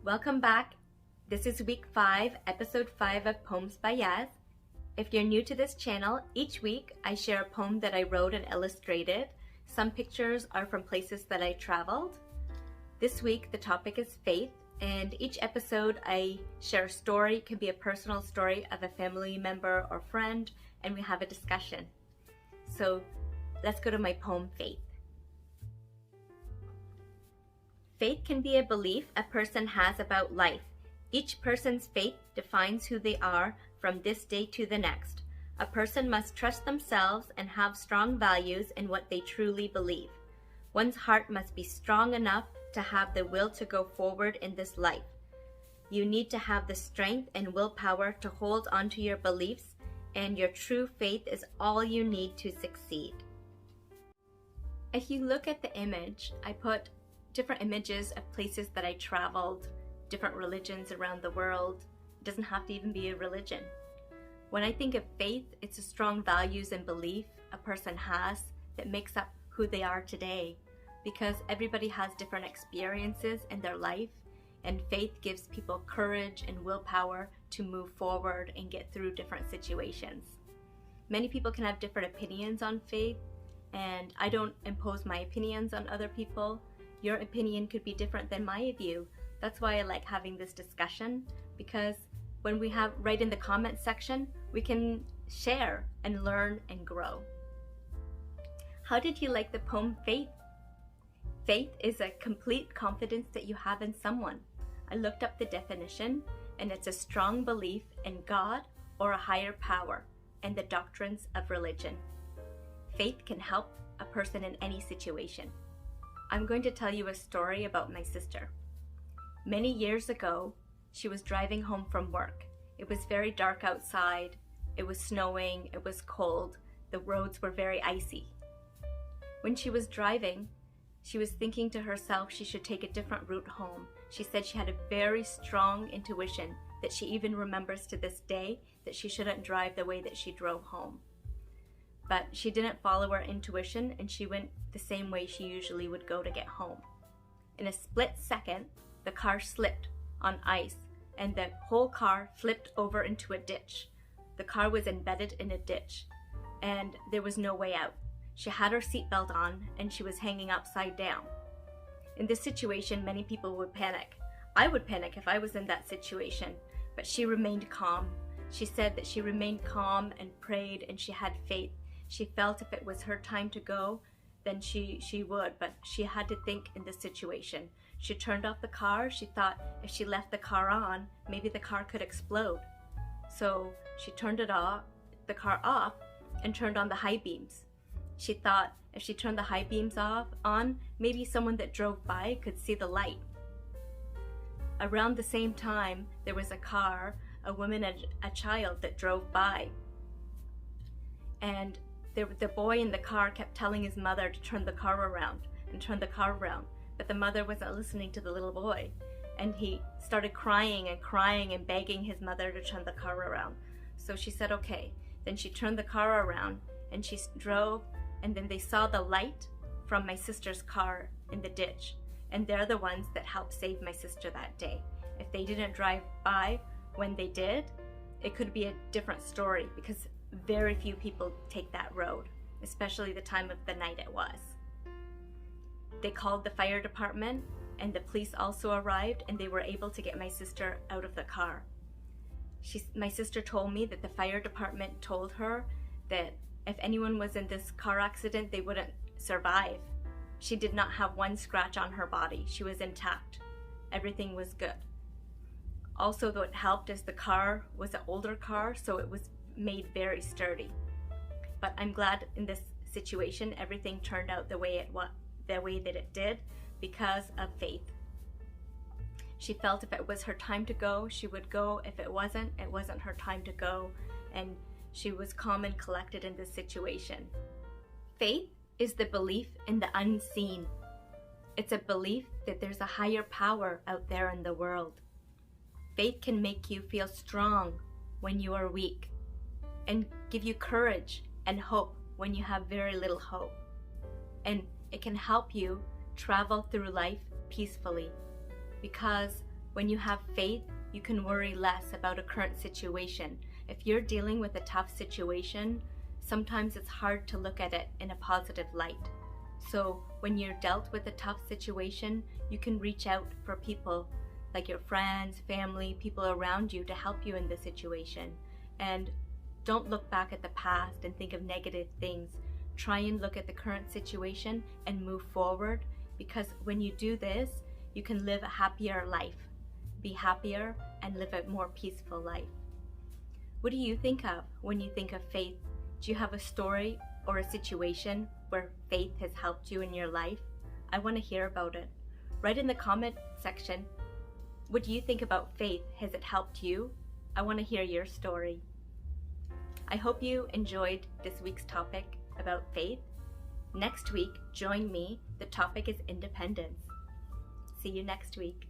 Welcome back. This is week 5, episode 5 of Poems by Yas. If you're new to this channel, each week I share a poem that I wrote and illustrated. Some pictures are from places that I traveled. This week the topic is faith, and each episode I share a story. It can be a personal story of a family member or friend, and we have a discussion. So let's go to my poem, Faith. Faith can be a belief a person has about life. Each person's faith defines who they are from this day to the next. A person must trust themselves and have strong values in what they truly believe. One's heart must be strong enough to have the will to go forward in this life. You need to have the strength and willpower to hold on to your beliefs, and your true faith is all you need to succeed. If you look at the image, I put different images of places that I traveled, different religions around the world. It doesn't have to even be a religion. When I think of faith, it's a strong values and belief a person has that makes up who they are today, because everybody has different experiences in their life, and faith gives people courage and willpower to move forward and get through different situations. Many people can have different opinions on faith, and I don't impose my opinions on other people. Your opinion could be different than my view. That's why I like having this discussion, because when we write in the comment section, we can share and learn and grow. How did you like the poem, Faith? Faith is a complete confidence that you have in someone. I looked up the definition, and it's a strong belief in God or a higher power and the doctrines of religion. Faith can help a person in any situation. I'm going to tell you a story about my sister. Many years ago, she was driving home from work. It was very dark outside. It was snowing. It was cold. The roads were very icy. When she was driving, she was thinking to herself she should take a different route home. She said she had a very strong intuition that she even remembers to this day that she shouldn't drive the way that she drove home. But she didn't follow her intuition, and she went the same way she usually would go to get home. In a split second, the car slipped on ice, and the whole car flipped over into a ditch. The car was embedded in a ditch, and there was no way out. She had her seatbelt on, and she was hanging upside down. In this situation, many people would panic. I would panic if I was in that situation, but she remained calm. She said that she remained calm and prayed, and she had faith. She felt if it was her time to go, then she would, but she had to think in this situation. She turned off the car. She thought if she left the car on, maybe the car could explode. So she turned the car off, and turned on the high beams. She thought if she turned the high beams on, maybe someone that drove by could see the light. Around the same time, there was a car, a woman and a child that drove by. And the boy in the car kept telling his mother to turn the car around and turn the car around, but the mother wasn't listening to the little boy, and he started crying and begging his mother to turn the car around. So she said okay. Then she turned the car around, and she drove, and then they saw the light from my sister's car in the ditch, and they're the ones that helped save my sister that day. If they didn't drive by when they did, it could be a different story, because very few people take that road, especially the time of the night it was. They called the fire department, and the police also arrived, and they were able to get my sister out of the car. My sister told me that the fire department told her that if anyone was in this car accident, they wouldn't survive. She did not have one scratch on her body. She was intact. Everything was good. Also, what helped is the car was an older car, so it was made very sturdy. But I'm glad in this situation everything turned out the way that it did, because of faith. She felt if it was her time to go, she would go. If it wasn't her time to go, and she was calm and collected in this situation. Faith is the belief in the unseen. It's a belief that there's a higher power out there in the world. Faith can make you feel strong when you are weak, and give you courage and hope when you have very little hope. And it can help you travel through life peacefully, because When you have faith, you can worry less about a current situation. If you're dealing with a tough situation, sometimes it's hard to look at it in a positive light. So when you're dealt with a tough situation, you can reach out for people like your friends, family, people around you to help you in the situation. And don't look back at the past and think of negative things. Try and look at the current situation and move forward, because when you do this, you can live a happier life, be happier, and live a more peaceful life. What do you think of when you think of faith? Do you have a story or a situation where faith has helped you in your life? I want to hear about it. Write in the comment section, what do you think about faith? Has it helped you? I want to hear your story. I hope you enjoyed this week's topic about faith. Next week, join me. The topic is independence. See you next week.